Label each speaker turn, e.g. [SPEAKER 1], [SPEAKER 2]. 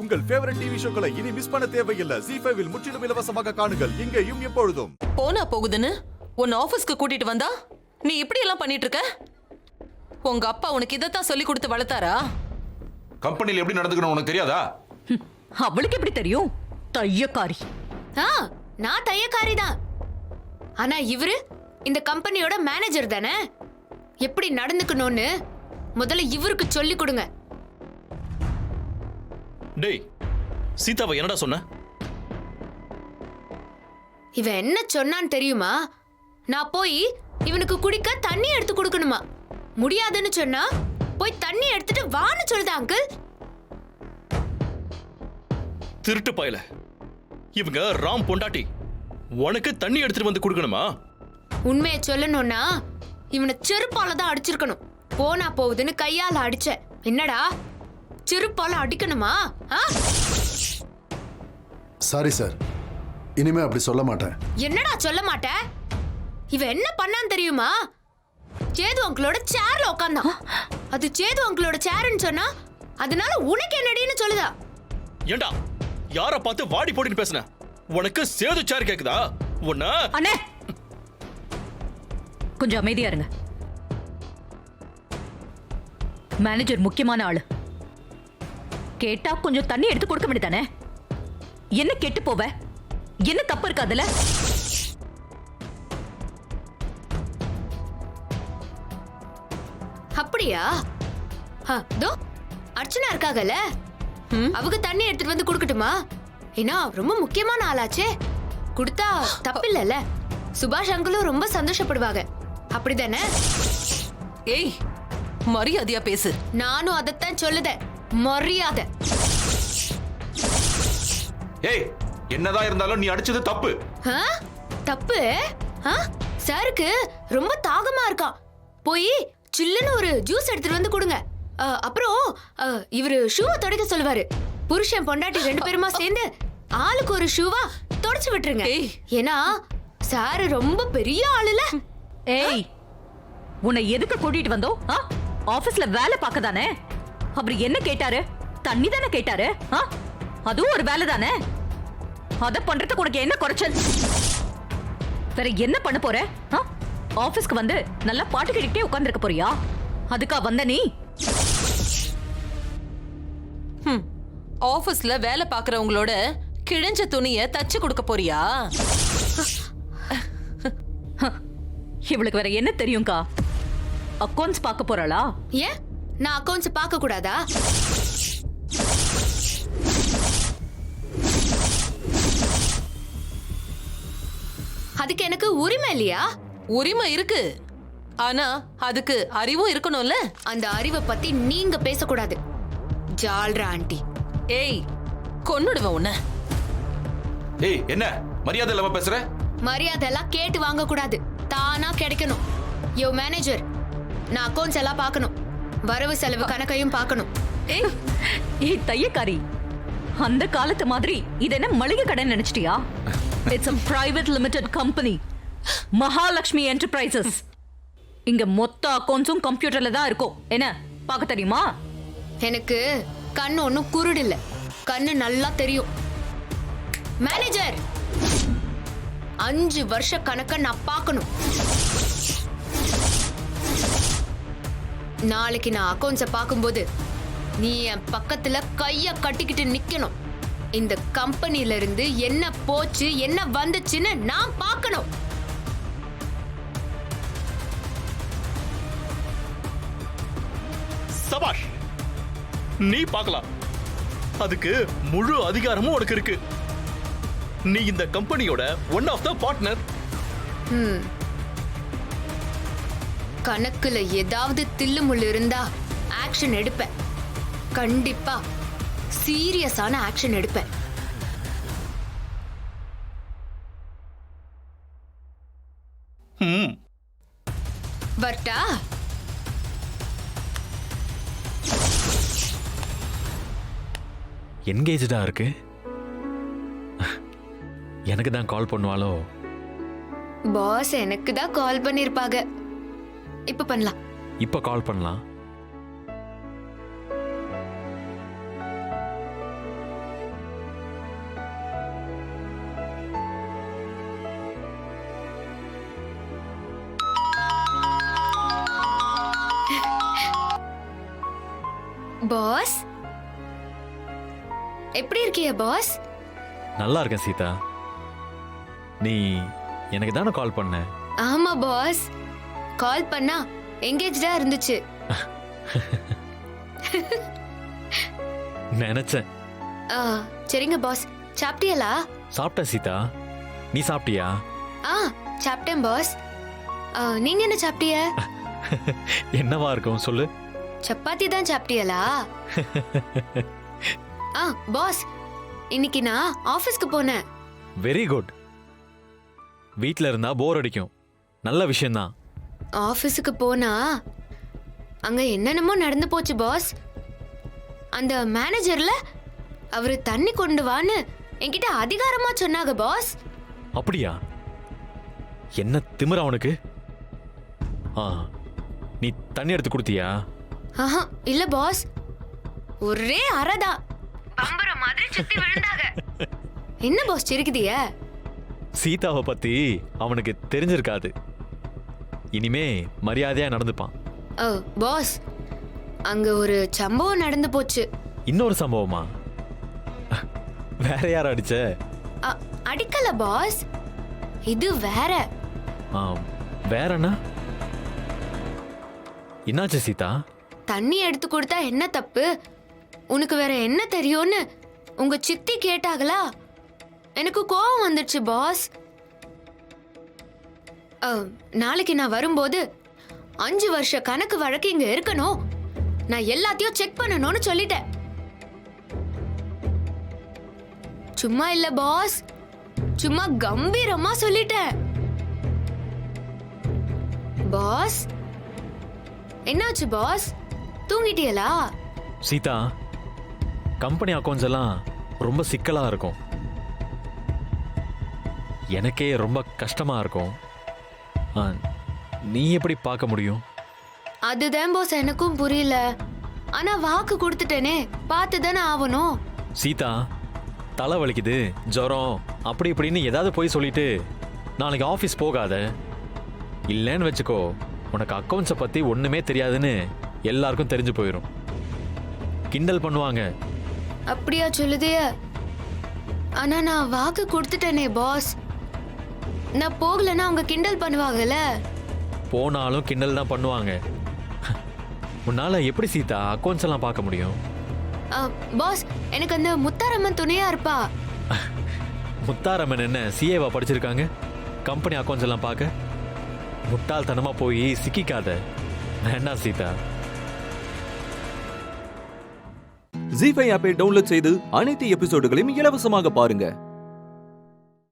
[SPEAKER 1] உங்கள் favourite TV ஷோக்களை இனி miss பண்ண தேவையில்லை. ZEE5 இல் முற்றிலும் இலவசமாக காணுங்கள். இங்கேயும் எப்பொழுதும்.
[SPEAKER 2] போனா போகுதுன்னு உன் ஆபீஸ்க்கு கூட்டிட்டு வந்தா நீ இப்படி எல்லாம் பண்ணிட்டு இருக்க? உங்க அப்பா உனக்கு இதத்தான் சொல்லி கொடுத்து வளர்த்தாரா?
[SPEAKER 3] கம்பெனில எப்படி நடந்துக்கணும் உனக்கு தெரியாதா?
[SPEAKER 4] அவளுக்கு எப்படி தெரியும்? தையக்காரி.
[SPEAKER 5] நான் தையக்காரி தான். ஆனா இவரு இந்த கம்பெனியோட மேனேஜர் தானே. எப்படி நடந்துக்கணும்னு முதல்ல இவருக்கு சொல்லி கொடுங்க.
[SPEAKER 6] டேய், சீதாவை என்னடா சொன்ன?
[SPEAKER 5] இவன் என்ன சொன்னான்னு தெரியுமா? நான் போய் இவனுக்கு குடிக்க தண்ணி எடுத்து கொடுக்கணுமா? முடியாதுன்னு சொன்னா போய் தண்ணி எடுத்துட்டு வான்னு சொல்லுதா அங்கிள்.
[SPEAKER 6] திருட்டு பயல, இவங்க ராம் பொண்டாட்டி. உனக்கு தண்ணி எடுத்துட்டு வந்து கொடுக்கணுமா?
[SPEAKER 5] உண்மையை சொல்லணும்னா இவனை செருப்பால தான் அடிச்சிருக்கணும். போனா போகுதுன்னு கையால அடிச்ச. என்னடா செருப்பால அடிக்கணுமா?
[SPEAKER 7] சாரி சார், இனிமே அப்படி சொல்ல மாட்டேன்.
[SPEAKER 5] என்னடா சொல்ல மாட்ட? இவன் என்ன பண்ணான்னு தெரியுமா? சேது அங்கிளோட சேர்ல உட்கார்ந்தான். அது சேது அங்கிளோட சேர்ன்னு சொன்னா அதனால உனக்கு என்னடின்னு சொல்லுதா?
[SPEAKER 6] ஏண்டா யார பார்த்து வாடி போடின்னு பேசுன? உனக்கு சேது சேர் கேக்குதா? உன்ன
[SPEAKER 4] அண்ணே கொஞ்சம் அமைதியா இருங்க. மேனேஜர் முக்கியமான ஆளு. கேட்டா கொஞ்சம் தண்ணி எடுத்து கொடுக்க வேண்டியதானே? என்ன கெட்டு போவ? என்ன தப்பு இருக்கு அதுல?
[SPEAKER 5] அப்படியா? தோ அர்ச்சனா இருக்காகல, அவங்க தண்ணி எடுத்துட்டு வந்து கொடுக்கட்டுமா? ஏன்னா ரொம்ப முக்கியமான ஆளாச்சே. கொடுத்தா தப்பில்லைல்ல. சுபாஷ் அங்கிளும் ரொம்ப சந்தோஷப்படுவாங்க. அப்படிதானே?
[SPEAKER 2] ஏய், மரியாதையா பேசு.
[SPEAKER 5] நானும் அதத்தான் சொல்லுதேன், மரியாதை.
[SPEAKER 3] ஏய், என்னதான் இருந்தாலும் நீ அடிச்சது தப்பு.
[SPEAKER 5] தப்பு? சாருக்கு ரொம்ப தாகமா இருக்கான். போய் சில்லுன்னு ஒரு ஜூஸ் எடுத்துட்டு வந்து கொடுங்க. அப்புறம் இவரு ஷூவை துடைக்க சொல்லுவாரு. புருஷன் பொண்டாட்டி 2 பேருமா சேர்ந்து ஆளுக்கு ஒரு ஷூவா தொடச்சு விட்டுருங்க. ஏன்னா சாரு ரொம்ப பெரிய ஆளுல.
[SPEAKER 4] ஏய், உன்னை எதுக்கு கூட்டிட்டு வந்தோம்? ஆபீஸ்ல வேலை பார்க்க தானே. அப்புறம் என்ன கேட்டாரு? தண்ணி தானே கேட்டாரு. அதுவும் ஒரு வேலை தானே. அத பண்றதுக்கு உனக்கு என்ன குறைச்சல்? வேற என்ன பண்ண போற? ஆபீஸ்க்கு வந்து நல்லா பாட்டு கேட்டுக்கிட்டே உட்கார்ந்திருக்க போறியா? அதுக்கா வந்த நீ?
[SPEAKER 2] ஆபீஸ்ல வேலை பாக்குறவங்களோட கிழிஞ்ச துணிய தச்சு கொடுக்க போறியா?
[SPEAKER 4] இவளுக்கு வேற என்ன தெரியும்க்கா? அக்கவுண்ட்ஸ் பார்க்க போறாளா?
[SPEAKER 5] ஏன் நான் அக்கவுண்ட்ஸ் பார்க்க கூடாதா? அதுக்கு எனக்கு உரிமை இல்லையா?
[SPEAKER 2] உரிமை இருக்கு, ஆனா அதுக்கு அறிவும் இருக்கணும்ல.
[SPEAKER 5] அந்த அறிவை பத்தி நீங்க பேசக்கூடாது ஜால்ரா ஆண்டி.
[SPEAKER 2] ஏய், கொன்னுடுவேன் உன்னை.
[SPEAKER 3] ஏய், என்ன மரியாதை இல்லாம பேசுற?
[SPEAKER 5] மரியாதை எல்லாம் கேட்டு வாங்க கூடாது, தானா கிடைக்கணும். யோ மேனேஜர், நான் அக்கவுண்ட்ஸ் எல்லாம் பார்க்கணும். வரவு செலவு கணக்கையும் பார்க்கணும்.
[SPEAKER 4] ஏய் தையக்காரி, அந்த காலத்து மாதிரி இது என்ன மளிகை கடை நினைச்சிட்டியா? It's a private limited company, Mahalakshmi enterprises. இங்க மொத்த அக்கவுண்ட்ஸும் கம்ப்யூட்டர்ல தான் இருக்கும். என்ன பார்க்க தெரியுமா?
[SPEAKER 5] எனக்கு கண்ணு ஒன்னும் குருடு இல்ல, கண்ணு நல்லா தெரியும். மேனேஜர், 5 வருஷ கணக்க நான் பார்க்கணும். நாளைக்கு நான் அக்கவுண்ட்ஸ பார்க்கும்போது நீ என் பக்கத்துல கைய கட்டிக்கிட்டு நிக்கணும். இந்த கம்பெனில இருந்து என்ன போச்சு என்ன வந்துச்சுன்னு நான் பார்க்கணும்.
[SPEAKER 6] சபாஷ், நீ பார்க்கலாம். அதுக்கு முழு அதிகாரமும் உனக்கு இருக்கு. நீ இந்த கம்பெனியோட ஒன் ஆஃப் த பார்ட்னர்.
[SPEAKER 5] கணக்குல ஏதாவது தில்லுமுள்ளு இருந்தா ஆக்ஷன் எடுப்பேன். கண்டிப்பா சீரியஸான ஆக்ஷன் எடுப்பேன். வரட்டா?
[SPEAKER 8] என்கேஜா இருக்கு. எனக்கு தான் கால் பண்ணுவாளோ?
[SPEAKER 5] பாஸ் எனக்கு தான் கால் பண்ணிருப்பாங்க. இப்ப பண்ணலாம்.
[SPEAKER 8] இப்ப கால் பண்ணலாம்.
[SPEAKER 5] பாஸ் எப்படி இருக்கிய பாஸ்?
[SPEAKER 8] நல்லா இருக்கேன் சீதா. நீ எனக்கு தானே கால் பண்ண?
[SPEAKER 5] ஆமா பாஸ், கால் பண்ணா எங்கேஜ்டா இருந்துச்சு.
[SPEAKER 8] நினைச்சேன்.
[SPEAKER 5] ஆ, சரிங்க பாஸ். சாப்பிட்டியலா?
[SPEAKER 8] சாப்பிட்டேன் சீதா. நீ சாப்பிட்டியா?
[SPEAKER 5] ஆ, சாப்பிட்டேன் பாஸ். நீங்க என்ன சாப்பிட்டிய?
[SPEAKER 8] என்னவா இருக்கும் சொல்லு.
[SPEAKER 5] சப்பாத்தி தான் சாப்பிட்டியலா? ஆ பாஸ், இன்னைக்கு நான் ஆபீஸ்க்கு போனேன்.
[SPEAKER 8] Very good. வீட்ல இருந்தா போர் அடிக்கும். நல்ல விஷயம்தான்.
[SPEAKER 5] ஆபீஸுக்கு போனா அங்க என்னென்னமோ நடந்து போச்சு பாஸ். அந்த மேனேஜர்ல அவரு தண்ணி கொண்டு வான்னு என்கிட்ட அதிகாரமா சொன்னாங்க பாஸ்.
[SPEAKER 8] அப்படியா? என்ன திமிரா அவனுக்கு? நீ தண்ணி எடுத்து கொடுத்தியா?
[SPEAKER 5] ஆஹா, இல்ல பாஸ். ஒரே அரதா பம்பர மாதிரி சுத்தி விழுந்தாங்க. என்ன பாஸ் சிரிக்குதிய?
[SPEAKER 8] சீதாவை பத்தி அவனுக்கு தெரிஞ்சிருக்காது. இனிமே மரியாதையா நடந்துப்பான்.
[SPEAKER 5] பாஸ், அங்க ஒரு சம்பவம் நடந்து போச்சு.
[SPEAKER 8] இன்னொரு சம்பவமா? வேற யார அடிச்ச?
[SPEAKER 5] அடிக்கல பாஸ், இது வேற.
[SPEAKER 8] வேறனா? என்னாச்சு சீதா?
[SPEAKER 5] தண்ணி எடுத்து கொடுத்தா என்ன தப்பு? உனக்கு வேற என்ன தெரியும்னு உங்க சித்தி கேட்டாங்களா? எனக்கு கோவம் வந்துடுச்சு பாஸ். நாளைக்கு நான் வரும்போது 5 வருஷ கணக்கு வழக்கு இங்க இருக்கணும், நான் எல்லாத்தையும் செக் பண்ணணும்னு சொல்லிட்டேன். சும்மா இல்ல பாஸ், சும்மா கம்பீரமா சொல்லிட்டேன். பாஸ், என்னாச்சு பாஸ்? தூங்கிட்டியலா?
[SPEAKER 8] சீதா, கம்பெனி அக்கௌண்ட்ஸ் எல்லாம் ரொம்ப சிக்கலா இருக்கும். எனக்கே ரொம்ப கஷ்டமா இருக்கும். நீ எப்படி பார்க்க முடியும்?
[SPEAKER 5] அதுதான் பாஸ் எனக்கும் புரியல. ஆனா வாக்கு கொடுத்துட்டேனே, பார்த்து தானே ஆகணும்.
[SPEAKER 8] சீதா, தலை வலிக்குது, ஜுரம், அப்படி இப்படின்னு ஏதாவது போய் சொல்லிட்டு நாளைக்கு ஆஃபீஸ் போகாத. இல்லைன்னு வச்சுக்கோ, உனக்கு அக்கௌண்ட்ஸை பத்தி ஒண்ணுமே தெரியாதுன்னு எல்லாருக்கும் தெரிஞ்சு போயிடும். கிண்டல் பண்ணுவாங்க.
[SPEAKER 5] அப்படியா சொல்லுதிய? ஆனா நான் வாக்கு கொடுத்துட்டேனே பாஸ். நான் போகலன்னா அவங்க கிண்டல் பண்ணுவாங்கல்ல.
[SPEAKER 8] போனாலும் கிண்டல் தான் பண்ணுவாங்க. உன்னால எப்படி சீதா அக்கௌண்ட்ஸ் எல்லாம் பார்க்க முடியும்?
[SPEAKER 5] பாஸ், எனக்கு அந்த முத்தாரம்மன் துணையா இருப்பா.
[SPEAKER 8] முத்தாரம்மன் என்ன சிஏவா படிச்சிருக்காங்க கம்பெனி அக்கௌண்ட்ஸ் எல்லாம் பார்க்க? முட்டாள்தனமா போய் சிக்கிக்காத. வேண்டாம் சீதா.
[SPEAKER 9] ஜீ5 ஆப்பை டவுன்லோட் செய்து அனைத்து எபிசோடுகளையும் இலவசமாக பாருங்க.